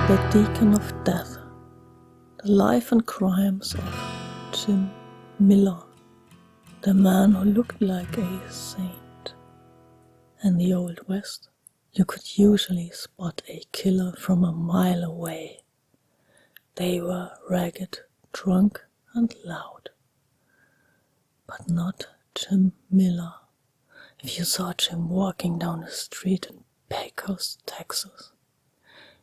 The Deacon of Death. The life and crimes of Jim Miller, the man who looked like a saint. In the Old West, you could usually spot a killer from a mile away. They were ragged, drunk, and loud. But not Jim Miller. If you saw Jim walking down the street in Pecos, Texas,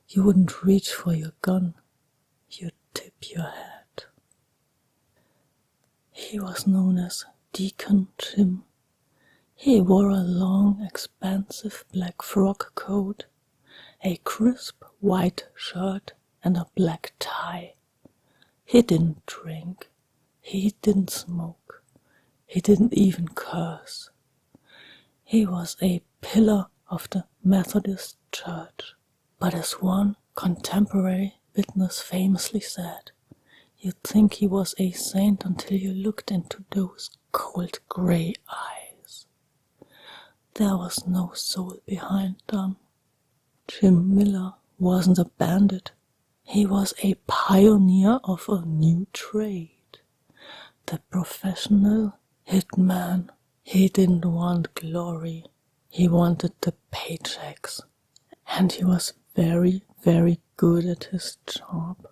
you wouldn't reach for your gun, you'd tip your head. He was known as Deacon Jim. He wore a long, expensive black frock coat, a crisp white shirt, and a black tie. He didn't drink, he didn't smoke, he didn't even curse. He was a pillar of the Methodist Church. But as one contemporary witness famously said, you'd think he was a saint until you looked into those cold grey eyes. There was no soul behind them. Jim Miller wasn't a bandit. He was a pioneer of a new trade. The professional hitman. He didn't want glory. He wanted the paychecks. And he was very, very good at his job.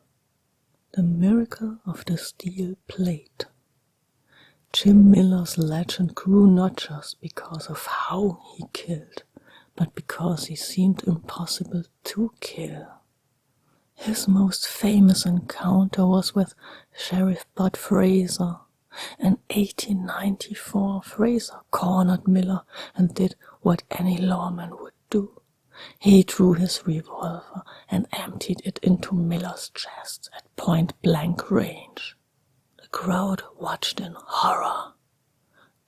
The miracle of the steel plate. Jim Miller's legend grew not just because of how he killed, but because he seemed impossible to kill. His most famous encounter was with Sheriff Bud Fraser. In 1894, Fraser cornered Miller and did what any lawman would do. He drew his revolver and emptied it into Miller's chest at point-blank range. The crowd watched in horror.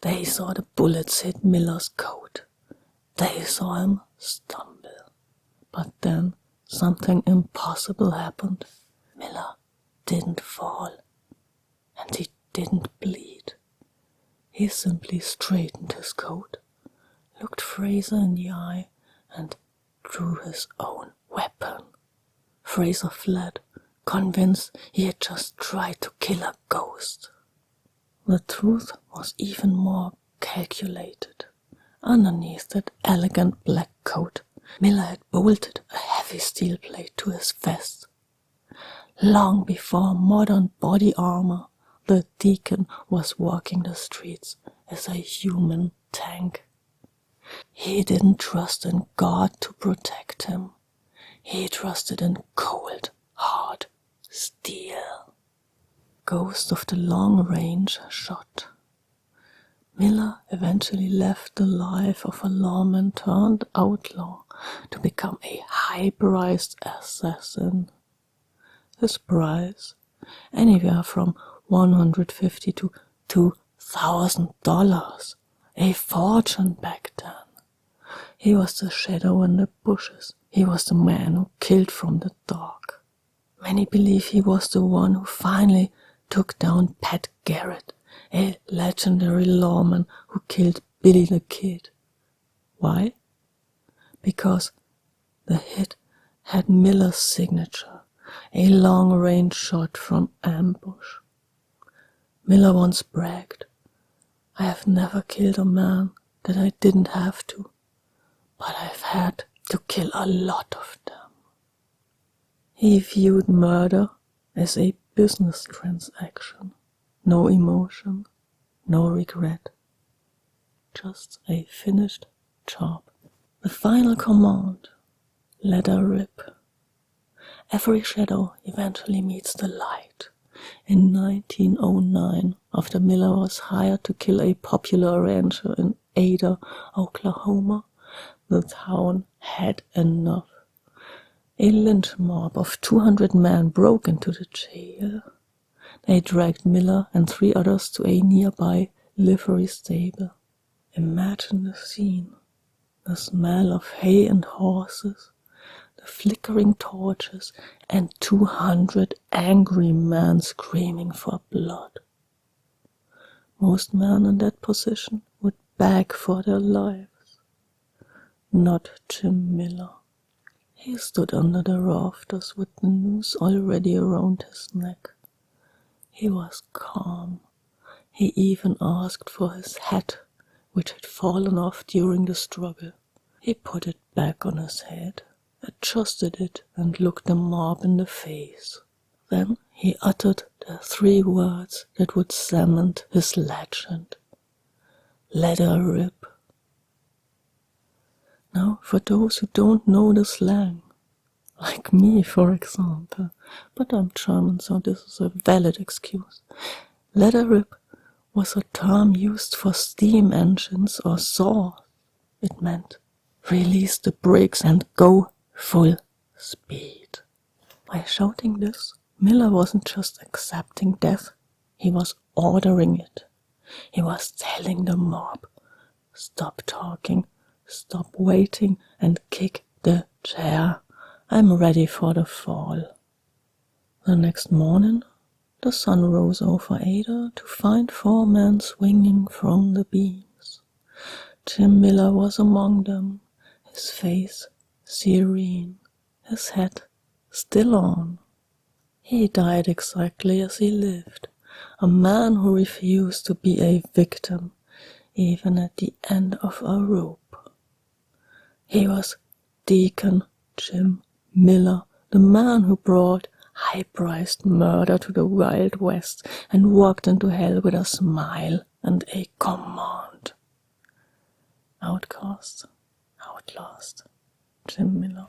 They saw the bullets hit Miller's coat. They saw him stumble. But then something impossible happened. Miller didn't fall, and he didn't bleed. He simply straightened his coat, looked Fraser in the eye, and drew his own weapon. Fraser fled, convinced he had just tried to kill a ghost. The truth was even more calculated. Underneath that elegant black coat, Miller had bolted a heavy steel plate to his vest. Long before modern body armor, the Deacon was walking the streets as a human tank. He didn't trust in God to protect him. He trusted in cold, hard steel. Ghost of the long-range shot. Miller eventually left the life of a lawman turned outlaw to become a high-priced assassin. His price, anywhere from $150 to $2,000, a fortune back then. He was the shadow in the bushes. He was the man who killed from the dark. Many believe he was the one who finally took down Pat Garrett, a legendary lawman who killed Billy the Kid. Why? Because the hit had Miller's signature, a long-range shot from ambush. Miller once bragged, "I have never killed a man that I didn't have to, but I've had to kill a lot of them." He viewed murder as a business transaction. No emotion, no regret. Just a finished job. The final command: let her rip. Every shadow eventually meets the light. In 1909, after Miller was hired to kill a popular rancher in Ada, Oklahoma, the town had enough. A lynch mob of 200 men broke into the jail. They dragged Miller and 3 others to a nearby livery stable. Imagine the scene. The smell of hay and horses, the flickering torches, and 200 angry men screaming for blood. Most men in that position would beg for their lives. Not Jim Miller. He stood under the rafters with the noose already around his neck. He was calm. He even asked for his hat, which had fallen off during the struggle. He put it back on his head, adjusted it, and looked the mob in the face. Then he uttered the 3 words that would cement his legend. Let her rip. Now, for those who don't know the slang, like me for example, but I'm German, so this is a valid excuse. Let her rip was a term used for steam engines or saws. It meant release the brakes and go full speed. By shouting this, Miller wasn't just accepting death, he was ordering it. He was telling the mob, stop talking, stop waiting, and kick the chair. I'm ready for the fall. The next morning, the sun rose over Ada to find 4 men swinging from the beams. Jim Miller was among them, his face serene, his hat still on. He died exactly as he lived, a man who refused to be a victim, even at the end of a rope. He was Deacon Jim Miller, the man who brought high-priced murder to the Wild West and walked into hell with a smile and a command. Outcast Outlast, Jim Miller.